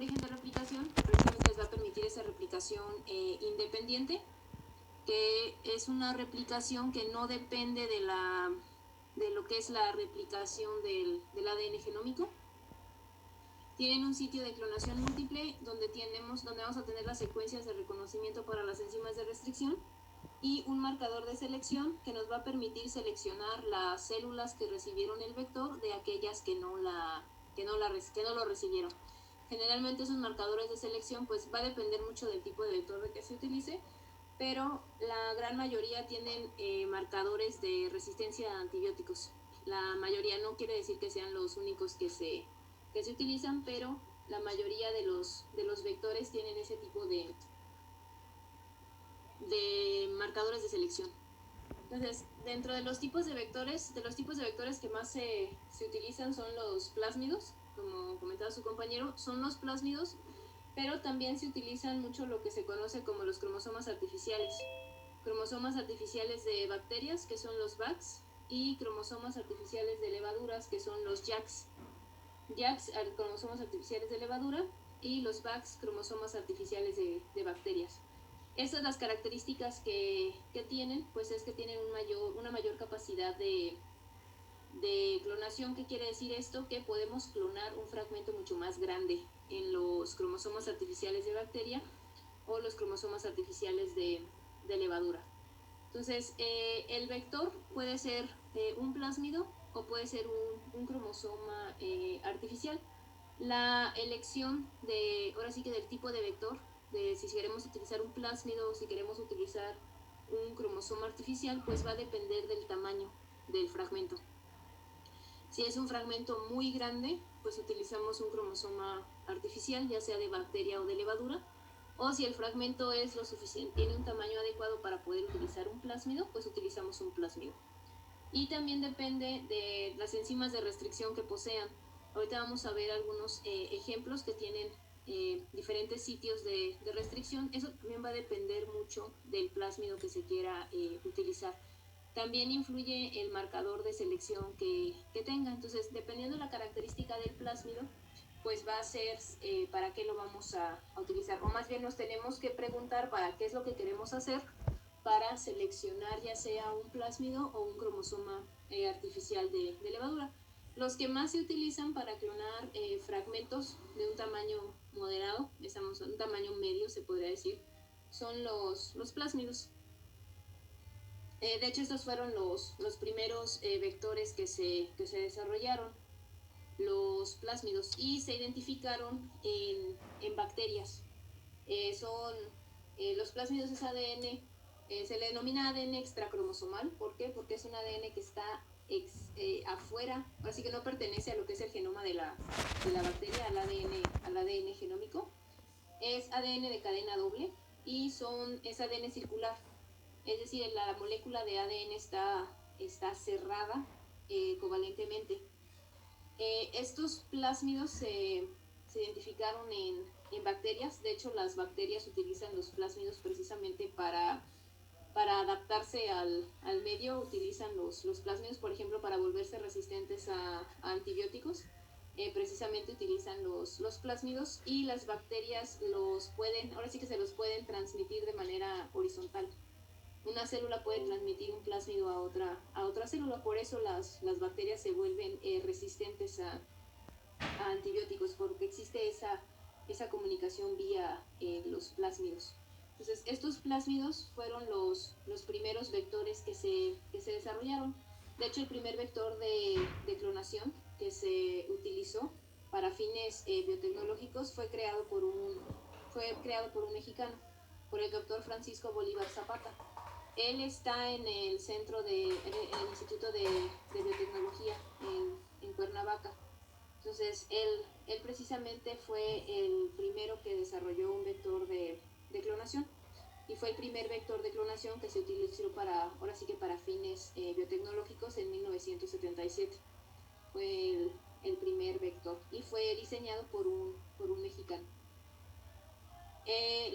origen de replicación, precisamente les va a permitir esa replicación independiente, que es una replicación que no depende de lo que es la replicación del ADN genómico. Tienen un sitio de clonación múltiple donde vamos a tener las secuencias de reconocimiento para las enzimas de restricción y un marcador de selección que nos va a permitir seleccionar las células que recibieron el vector de aquellas que no lo recibieron. Generalmente esos marcadores de selección pues va a depender mucho del tipo de vector que se utilice, pero la gran mayoría tienen marcadores de resistencia a antibióticos. La mayoría, no quiere decir que sean los únicos que se utilizan, pero la mayoría de los vectores tienen ese tipo de marcadores de selección. Entonces, dentro de los tipos de vectores que más se utilizan son los plásmidos, como comentaba su compañero, son los plásmidos, pero también se utilizan mucho lo que se conoce como los cromosomas artificiales de bacterias, que son los BACs, y cromosomas artificiales de levaduras, que son los JAKs. JAKs, cromosomas artificiales de levadura, y los BACs, cromosomas artificiales de bacterias. Estas las características que tienen, pues es que tienen una mayor capacidad de clonación. ¿Qué quiere decir esto? Que podemos clonar un fragmento mucho más grande en los cromosomas artificiales de bacteria o los cromosomas artificiales de levadura. Entonces, el vector puede ser un plásmido o puede ser un cromosoma artificial. La elección del tipo de vector, de si queremos utilizar un plásmido o si queremos utilizar un cromosoma artificial, pues va a depender del tamaño del fragmento. Si es un fragmento muy grande, pues utilizamos un cromosoma artificial, ya sea de bacteria o de levadura. O si el fragmento es lo suficiente, tiene un tamaño adecuado para poder utilizar un plásmido, pues utilizamos un plásmido. Y también depende de las enzimas de restricción que posean. Ahorita vamos a ver algunos ejemplos que tienen diferentes sitios de restricción. Eso también va a depender mucho del plásmido que se quiera utilizar. También influye el marcador de selección que tenga. Entonces, dependiendo de la característica del plásmido, pues va a ser para qué lo vamos a utilizar. O más bien nos tenemos que preguntar para qué es lo que queremos hacer para seleccionar ya sea un plásmido o un cromosoma artificial de levadura. Los que más se utilizan para clonar fragmentos de un tamaño moderado, estamos en un tamaño medio se podría decir, son los plásmidos. De hecho, estos fueron los primeros vectores que se desarrollaron, los plásmidos, y se identificaron en bacterias. Los plásmidos es ADN, se le denomina ADN extracromosomal. ¿Por qué? Porque es un ADN que está afuera, así que no pertenece a lo que es el genoma de la bacteria, al ADN genómico. Es ADN de cadena doble y es ADN circular. Es decir, la molécula de ADN está cerrada covalentemente. Estos plásmidos se identificaron en bacterias. De hecho, las bacterias utilizan los plásmidos precisamente para adaptarse al medio. Utilizan los plásmidos, por ejemplo, para volverse resistentes a antibióticos. Precisamente utilizan los plásmidos, y las bacterias ahora sí que se los pueden transmitir de manera horizontal. Una célula puede transmitir un plásmido a otra célula, por eso las bacterias se vuelven resistentes a antibióticos, porque existe esa comunicación vía los plásmidos. Entonces, estos plásmidos fueron los primeros vectores que se desarrollaron. De hecho, el primer vector de clonación que se utilizó para fines biotecnológicos fue creado por un mexicano, por el doctor Francisco Bolívar Zapata. Él está en el Instituto de Biotecnología en Cuernavaca. Entonces, él precisamente fue el primero que desarrolló un vector de clonación, y fue el primer vector de clonación que se utilizó para fines biotecnológicos en 1977. Fue el primer vector y fue diseñado por un mexicano.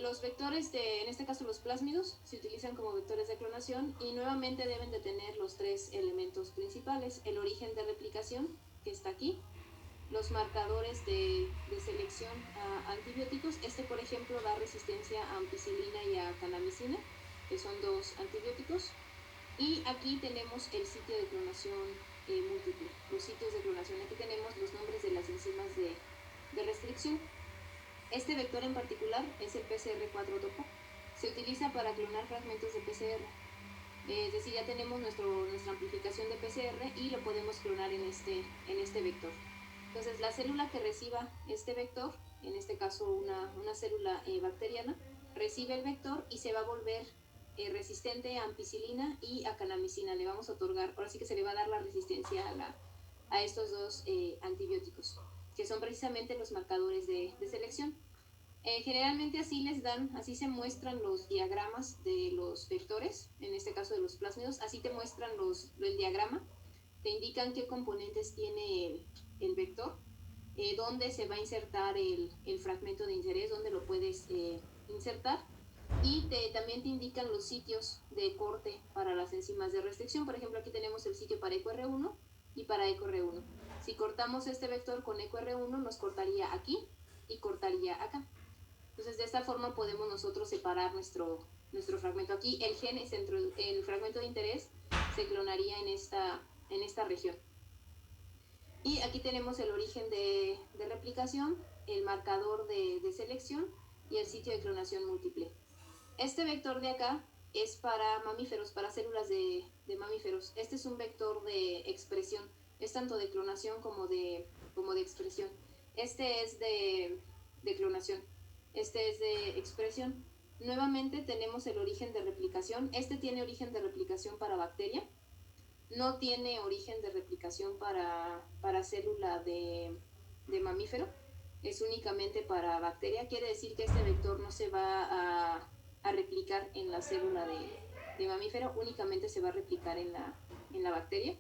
Los vectores, en este caso los plásmidos, se utilizan como vectores de clonación y nuevamente deben de tener los tres elementos principales: el origen de replicación, que está aquí, los marcadores de selección a antibióticos. Por ejemplo, da resistencia a ampicilina y a kanamicina, que son dos antibióticos. Y aquí tenemos el sitio de clonación múltiple, los sitios de clonación. Aquí tenemos los nombres de las enzimas de restricción. Este vector en particular es el PCR4 topo. Se utiliza para clonar fragmentos de PCR. Es decir, ya tenemos nuestra amplificación de PCR y lo podemos clonar en este vector. Entonces, la célula que reciba este vector, en este caso una célula bacteriana, recibe el vector y se va a volver resistente a ampicilina y a kanamicina. Le vamos a otorgar, ahora sí que se le va a dar la resistencia a estos dos antibióticos, que son precisamente los marcadores de selección. Generalmente así se muestran los diagramas de los vectores, en este caso de los plásmidos, así te muestran el diagrama, te indican qué componentes tiene el vector, dónde se va a insertar el fragmento de interés, dónde lo puedes insertar, y también te indican los sitios de corte para las enzimas de restricción. Por ejemplo, aquí tenemos el sitio para EcoR1 y para EcoR1. Si cortamos este vector con EcoR1, nos cortaría aquí y cortaría acá. Entonces, de esta forma podemos nosotros separar nuestro fragmento. Aquí el gen es el fragmento de interés se clonaría en esta región. Y aquí tenemos el origen de replicación, el marcador de selección y el sitio de clonación múltiple. Este vector de acá es para mamíferos, para células de mamíferos. Este es un vector de expresión, es tanto de clonación como de expresión. Este es de clonación, este es de expresión. Nuevamente tenemos el origen de replicación. Este tiene origen de replicación para bacteria, no tiene origen de replicación para célula de mamífero, es únicamente para bacteria. Quiere decir que este vector no se va a replicar en la célula de mamífero, únicamente se va a replicar en la bacteria.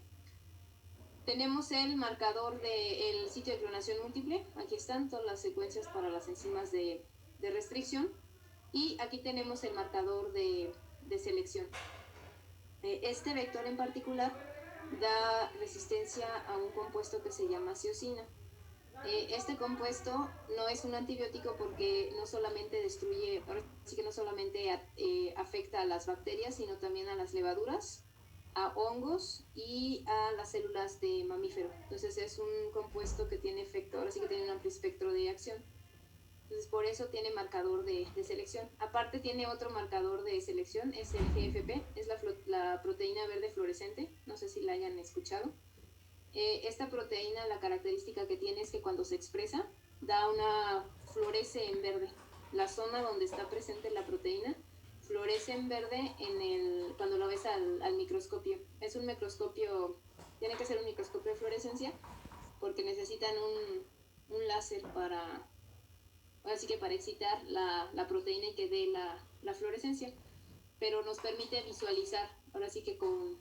Tenemos el marcador del sitio de clonación múltiple. Aquí están todas las secuencias para las enzimas de restricción. Y aquí tenemos el marcador de selección. Este vector en particular da resistencia a un compuesto que se llama ciosina. Este compuesto no es un antibiótico porque no solamente destruye, ahora sí que no solamente afecta a las bacterias, sino también a las levaduras, a hongos y a las células de mamífero. Entonces es un compuesto que tiene efecto, ahora sí que tiene un amplio espectro de acción. Entonces por eso tiene marcador de selección. Aparte tiene otro marcador de selección, es el GFP, es la proteína verde fluorescente, no sé si la hayan escuchado. Esta proteína, la característica que tiene es que cuando se expresa, florece en verde. La zona donde está presente la proteína florece en verde cuando lo ves al microscopio. Es un microscopio, tiene que ser un microscopio de fluorescencia, porque necesitan un láser así que para excitar la proteína y que dé la fluorescencia, pero nos permite visualizar, ahora sí que con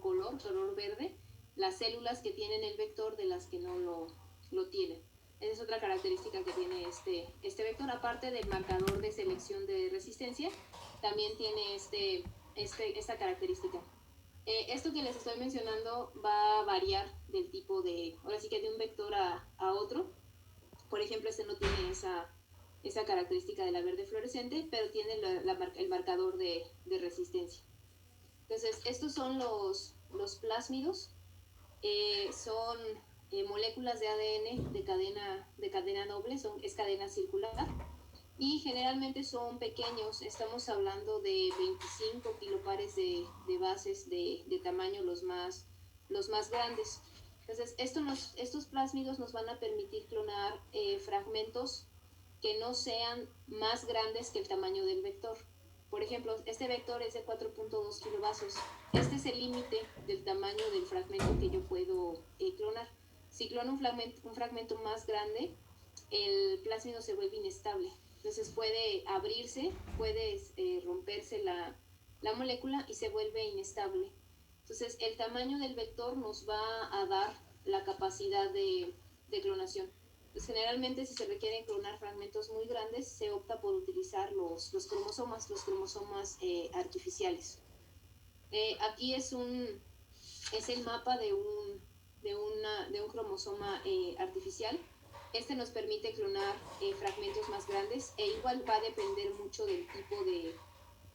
color verde, las células que tienen el vector de las que no lo tienen. Esa es otra característica que tiene este vector, aparte del marcador de selección de resistencia, también tiene esta característica. Esto que les estoy mencionando va a variar del tipo ahora sí que de un vector a otro. Por ejemplo, este no tiene esa característica de la verde fluorescente, pero tiene el marcador de resistencia. Entonces, estos son los plásmidos. Son moléculas de ADN de cadena doble, es cadena circular, y generalmente son pequeños. Estamos hablando de 25 kilopares de bases de tamaño, los más grandes. Entonces, estos plásmidos nos van a permitir clonar fragmentos que no sean más grandes que el tamaño del vector. Por ejemplo, este vector es de 4.2 kilobasos. Este es el límite del tamaño del fragmento que yo puedo clonar. Si clono un fragmento más grande, el plásmido se vuelve inestable. Entonces puede abrirse, puede romperse la molécula y se vuelve inestable. Entonces el tamaño del vector nos va a dar la capacidad de clonación. Pues generalmente, si se requieren clonar fragmentos muy grandes, se opta por utilizar los cromosomas artificiales. Aquí es el mapa de de un cromosoma artificial. Este nos permite clonar fragmentos más grandes e igual va a depender mucho del tipo de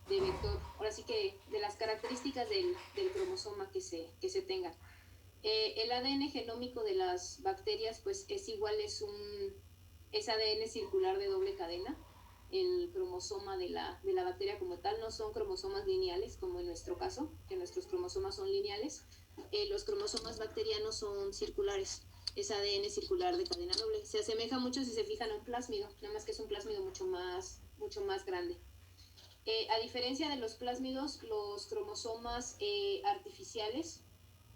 vector, ahora sí que de las características del cromosoma que se tengan. El ADN genómico de las bacterias pues es igual, es ADN circular de doble cadena. El cromosoma de la bacteria como tal no son cromosomas lineales como en nuestro caso, que nuestros cromosomas son lineales. Los cromosomas bacterianos son circulares, es ADN circular de cadena doble. Se asemeja mucho si se fijan a un plásmido, nada más que es un plásmido mucho más grande. A diferencia de los plásmidos, los cromosomas artificiales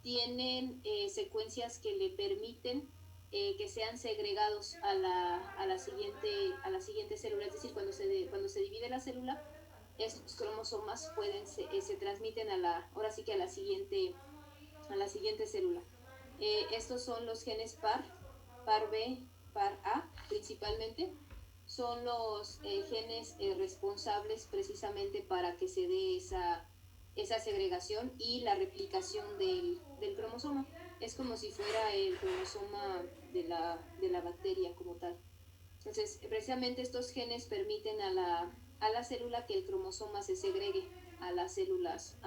tienen secuencias que le permiten que sean segregados a la siguiente célula. Es decir, cuando se divide la célula, estos cromosomas se transmiten ahora sí que a la siguiente célula. Estos son los genes par B, par A principalmente. Son los genes responsables precisamente para que se dé esa segregación y la replicación del cromosoma. Es como si fuera el cromosoma de la bacteria como tal. Entonces, precisamente estos genes permiten a la célula que el cromosoma se segregue a las células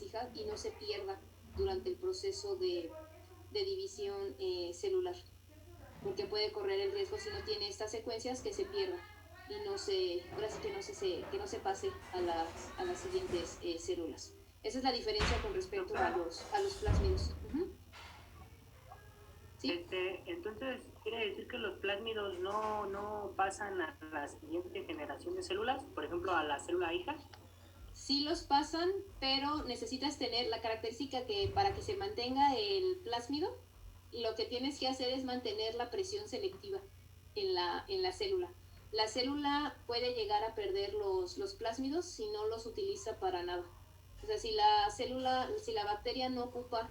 hijas y no se pierda durante el proceso de división celular, porque puede correr el riesgo, si no tiene estas secuencias, que se pierda y ahora sí que no se pase a las siguientes células. Esa es la diferencia con respecto a los plásmidos. ¿Sí? Entonces, ¿quiere decir que los plásmidos no pasan a la siguiente generación de células? Por ejemplo, a la célula hija. Sí los pasan, pero necesitas tener la característica que para que se mantenga el plásmido, lo que tienes que hacer es mantener la presión selectiva en la célula. La célula puede llegar a perder los plásmidos si no los utiliza para nada. O sea, si la bacteria no ocupa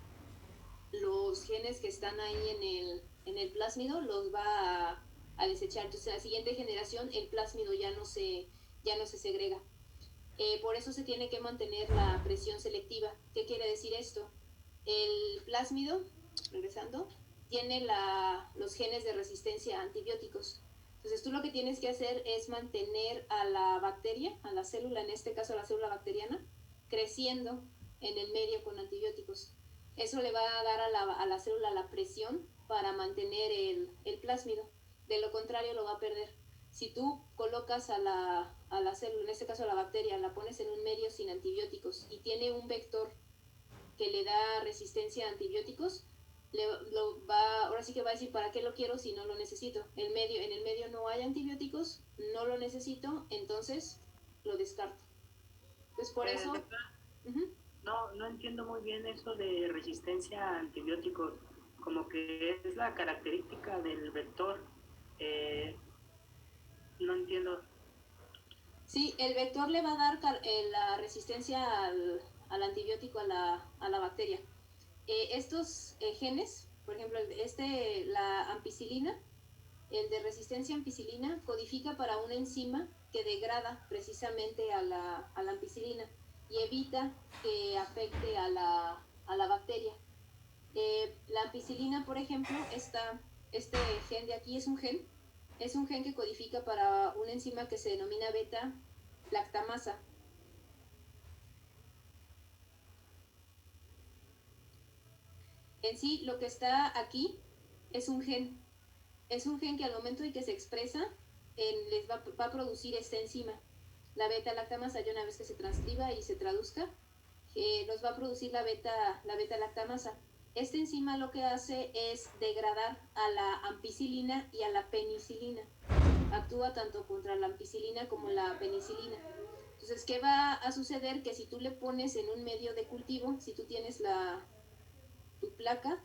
los genes que están ahí en el plásmido, los va a desechar. Entonces, en la siguiente generación, el plásmido ya no se segrega. Por eso se tiene que mantener la presión selectiva. ¿Qué quiere decir esto? El plásmido, regresando, tiene los genes de resistencia a antibióticos. Entonces tú lo que tienes que hacer es mantener a la bacteria, a la célula, en este caso a la célula bacteriana, creciendo en el medio con antibióticos. Eso le va a dar a la célula la presión para mantener el plásmido. De lo contrario lo va a perder. Si tú colocas a la célula, en este caso a la bacteria, la pones en un medio sin antibióticos y tiene un vector que le da resistencia a antibióticos, ahora sí que va a decir, ¿para qué lo quiero si no lo necesito? En el medio no hay antibióticos, no lo necesito, entonces lo descarto. Entonces por eso... No entiendo muy bien eso de resistencia a antibióticos, como que es la característica del vector. No entiendo. Sí, el vector le va a dar la resistencia al antibiótico a la bacteria. Estos genes, por ejemplo, la ampicilina, el de resistencia a ampicilina, codifica para una enzima que degrada precisamente a la ampicilina y evita que afecte a la bacteria. La ampicilina, por ejemplo, este gen de aquí es un gen que codifica para una enzima que se denomina beta-lactamasa. En sí, lo que está aquí es un gen que al momento de que se expresa, les va a producir esta enzima. La beta-lactamasa, ya una vez que se transcriba y se traduzca, nos va a producir la beta-lactamasa. Esta enzima lo que hace es degradar a la ampicilina y a la penicilina. Actúa tanto contra la ampicilina como la penicilina. Entonces, ¿qué va a suceder? Que si tú le pones en un medio de cultivo, si tú tienes tu placa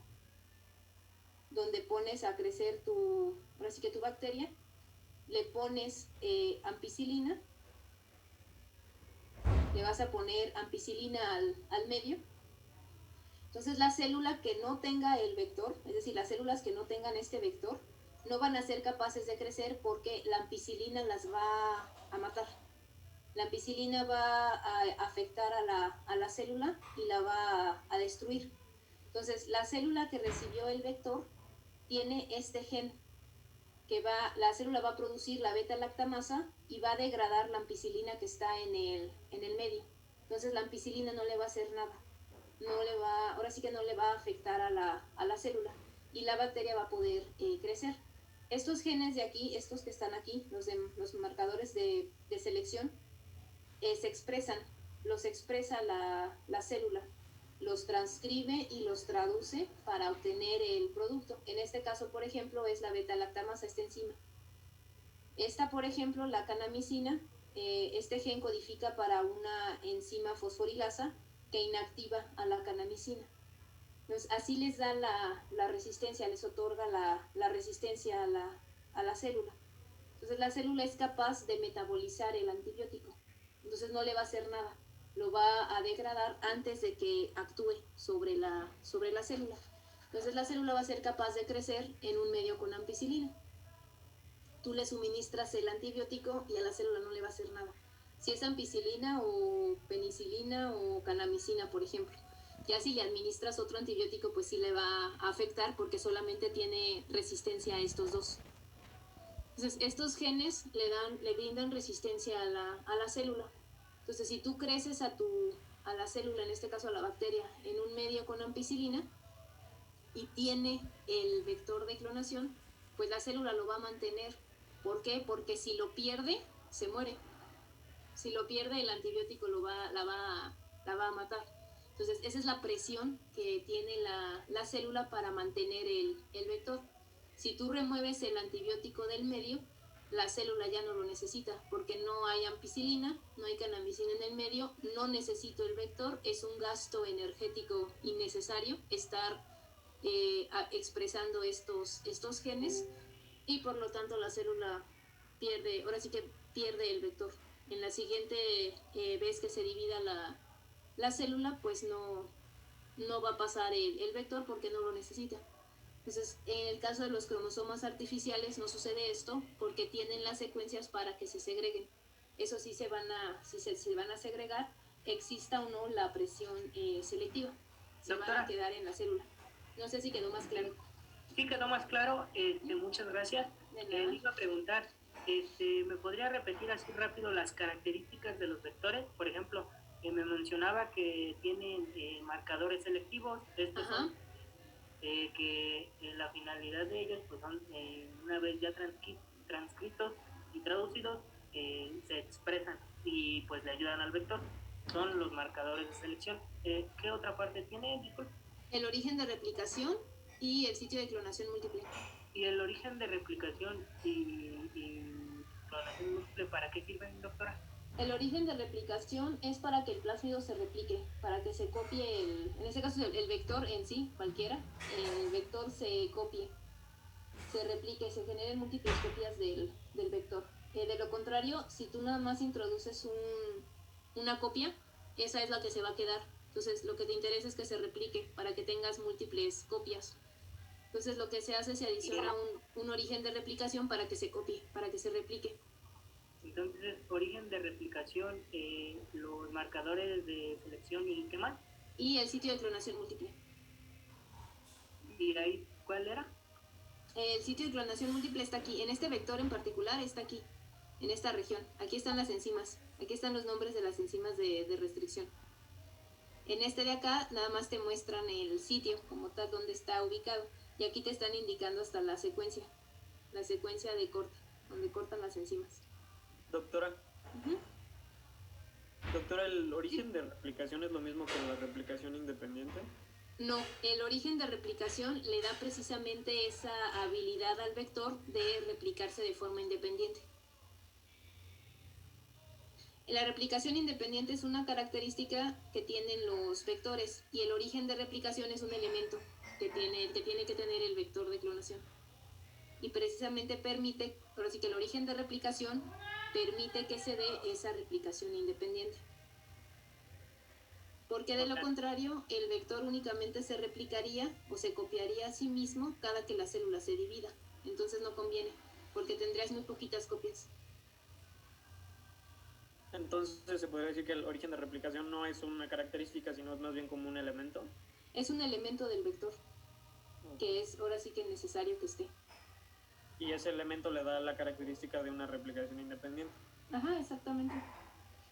donde pones a crecer ahora sí que tu bacteria, le pones ampicilina, le vas a poner ampicilina al medio. Entonces la célula que no tenga el vector, es decir, las células que no tengan este vector, no van a ser capaces de crecer porque la ampicilina las va a matar. La ampicilina va a afectar a la célula y la va a destruir. Entonces, la célula que recibió el vector tiene este gen la célula va a producir la beta-lactamasa y va a degradar la ampicilina que está en el medio. Entonces, la ampicilina no le va a hacer nada. Ahora sí que no le va a afectar a la célula y la bacteria va a poder crecer. Estos genes de aquí, estos que están aquí, los marcadores de selección, se expresan, los expresa la célula, los transcribe y los traduce para obtener el producto. En este caso, por ejemplo, es la beta-lactamasa, esta enzima. Esta, por ejemplo, la canamicina, este gen codifica para una enzima fosforilasa que inactiva a la canamicina. Entonces, así les da la resistencia, les otorga la resistencia a la célula. Entonces, la célula es capaz de metabolizar el antibiótico. Entonces, no le va a hacer nada. Lo va a degradar antes de que actúe sobre la célula. Entonces, la célula va a ser capaz de crecer en un medio con ampicilina. Tú le suministras el antibiótico y a la célula no le va a hacer nada. Si es ampicilina o penicilina o canamicina, por ejemplo. Ya si le administras otro antibiótico, pues sí le va a afectar porque solamente tiene resistencia a estos dos. Entonces, estos genes le brindan resistencia a la célula. Entonces, si tú creces a la célula, en este caso a la bacteria, en un medio con ampicilina y tiene el vector de clonación, pues la célula lo va a mantener. ¿Por qué? Porque si lo pierde, se muere. Si lo pierde, el antibiótico la va a matar. Entonces, esa es la presión que tiene la célula para mantener el vector. Si tú remueves el antibiótico del medio, la célula ya no lo necesita, porque no hay ampicilina, no hay canamicina en el medio, no necesito el vector, es un gasto energético innecesario estar expresando estos genes, y por lo tanto la célula ahora sí que pierde el vector. En la siguiente vez que se divida la célula, pues no va a pasar el vector porque no lo necesita. Entonces, en el caso de los cromosomas artificiales no sucede esto porque tienen las secuencias para que se segreguen. Eso sí se van a segregar, exista o no la presión selectiva. Se van a quedar en la célula. No sé si quedó más claro. Sí, quedó más claro. Muchas gracias. Le iba a preguntar, ¿me podría repetir así rápido las características de los vectores? Por ejemplo, me mencionaba que tienen marcadores selectivos. Estos son que la finalidad de ellos pues son, una vez ya transcritos y traducidos, se expresan y pues le ayudan al vector. Son los marcadores de selección. ¿Qué otra parte tiene? Disculpe. El origen de replicación y el sitio de clonación múltiple. ¿Y el origen de replicación y clonación múltiple para qué sirven, doctora? El origen de replicación es para que el plásmido se replique, para que se copie en este caso el vector en sí, cualquiera, el vector se copie, se replique, se generen múltiples copias del vector. De lo contrario, si tú nada más introduces una copia, esa es la que se va a quedar. Entonces, lo que te interesa es que se replique para que tengas múltiples copias. Entonces, lo que se hace, se adiciona un origen de replicación para que se copie, para que se replique. Entonces, origen de replicación, los marcadores de selección y ¿qué más? Y el sitio de clonación múltiple. ¿Y ahí cuál era? El sitio de clonación múltiple está aquí. En este vector en particular está aquí, en esta región. Aquí están las enzimas. Aquí están los nombres de las enzimas de restricción. En este de acá nada más te muestran el sitio como tal donde está ubicado. Y aquí te están indicando hasta la secuencia de corte, donde cortan las enzimas. Doctora. Doctora, ¿el origen de replicación es lo mismo que la replicación independiente? No, el origen de replicación le da precisamente esa habilidad al vector de replicarse de forma independiente. La replicación independiente es una característica que tienen los vectores y el origen de replicación es un elemento que tiene que tener el vector de clonación. Y precisamente permite, pero sí que el origen de replicación permite que se dé esa replicación independiente. Porque de lo contrario, el vector únicamente se replicaría o se copiaría a sí mismo cada que la célula se divida. Entonces no conviene, porque tendrías muy poquitas copias. Entonces se podría decir que el origen de replicación no es una característica, sino es más bien como un elemento. Es un elemento del vector, que es ahora sí que necesario que esté. Y ese elemento le da la característica de una replicación independiente. Ajá, exactamente.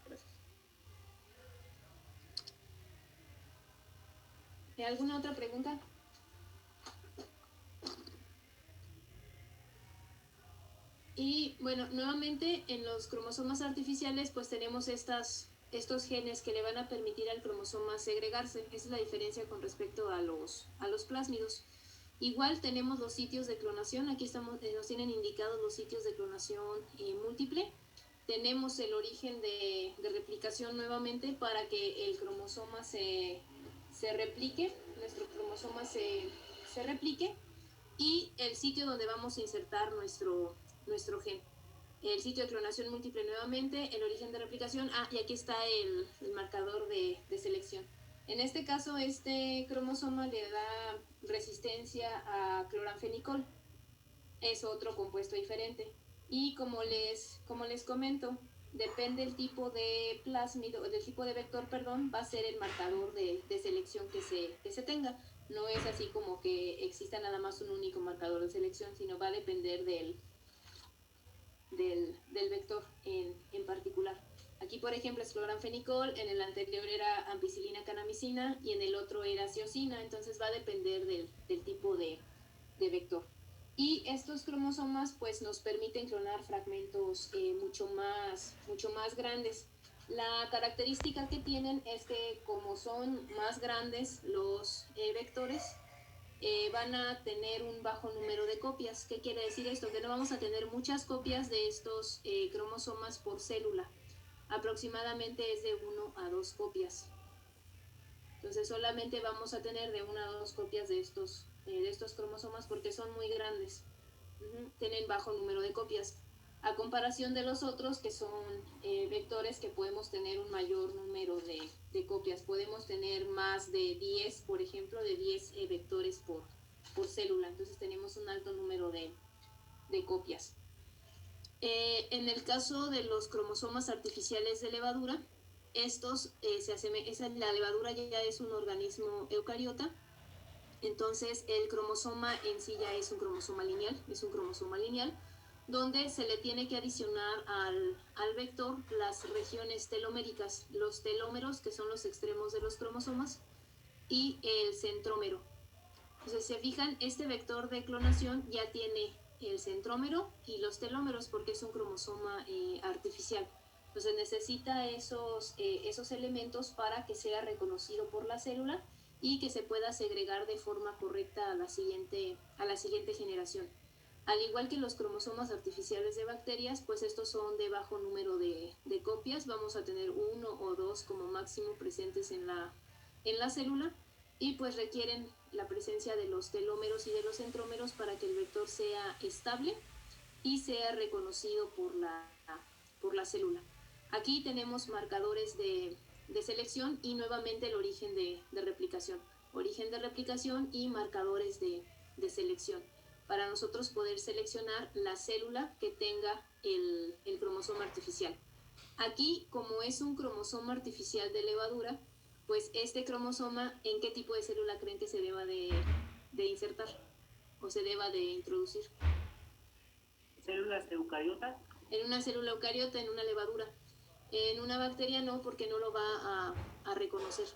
Gracias. ¿Alguna otra pregunta? Y bueno, nuevamente en los cromosomas artificiales pues tenemos estos genes que le van a permitir al cromosoma segregarse. Esa es la diferencia con respecto a los plásmidos. Igual tenemos los sitios de clonación, aquí nos tienen indicados los sitios de clonación múltiple. Tenemos el origen de replicación nuevamente para que el cromosoma se replique, nuestro cromosoma se replique, y el sitio donde vamos a insertar nuestro gen. El sitio de clonación múltiple nuevamente, el origen de replicación, y aquí está el marcador de selección. En este caso, este cromosoma le da resistencia a cloranfenicol. Es otro compuesto diferente. Y como les comento, depende del tipo de plásmido, del tipo de vector, va a ser el marcador de selección que se tenga. No es así como que exista nada más un único marcador de selección, sino va a depender del vector en particular. Aquí, por ejemplo, es cloranfenicol, en el anterior era ampicilina canamicina y en el otro era ciosina, entonces va a depender del tipo de vector. Y estos cromosomas pues nos permiten clonar fragmentos mucho más grandes. La característica que tienen es que como son más grandes los vectores, van a tener un bajo número de copias. ¿Qué quiere decir esto? Que no vamos a tener muchas copias de estos cromosomas por célula. Aproximadamente es de 1 a 2 copias. Entonces solamente vamos a tener de 1 a 2 copias de estos cromosomas porque son muy grandes. Tienen bajo número de copias. A comparación de los otros que son vectores que podemos tener un mayor número de copias. Podemos tener más de 10, por ejemplo, de 10 vectores por célula. Entonces tenemos un alto número de copias. En el caso de los cromosomas artificiales de levadura, estos la levadura ya es un organismo eucariota, entonces el cromosoma en sí ya es un cromosoma lineal, donde se le tiene que adicionar al vector las regiones teloméricas, los telómeros, que son los extremos de los cromosomas, y el centrómero. Entonces, se fijan, este vector de clonación ya tiene el centrómero y los telómeros porque es un cromosoma artificial. Entonces necesita esos elementos para que sea reconocido por la célula y que se pueda segregar de forma correcta a la siguiente generación. Al igual que los cromosomas artificiales de bacterias, pues estos son de bajo número de copias. Vamos a tener 1 o 2 como máximo presentes en la célula, y pues requieren la presencia de los telómeros y de los centrómeros para que el vector sea estable y sea reconocido por la célula. Aquí tenemos marcadores de selección y nuevamente el origen de replicación. Origen de replicación y marcadores de selección. Para nosotros poder seleccionar la célula que tenga el cromosoma artificial. Aquí, como es un cromosoma artificial de levadura, pues este cromosoma, ¿en qué tipo de célula creen que se deba de insertar o se deba de introducir? ¿Células eucariotas? En una célula eucariota, en una levadura. En una bacteria no, porque no lo va a reconocer.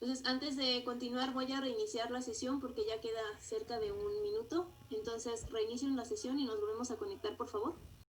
Entonces, antes de continuar, voy a reiniciar la sesión porque ya queda cerca de 1 minuto. Entonces, reinicien la sesión y nos volvemos a conectar, por favor.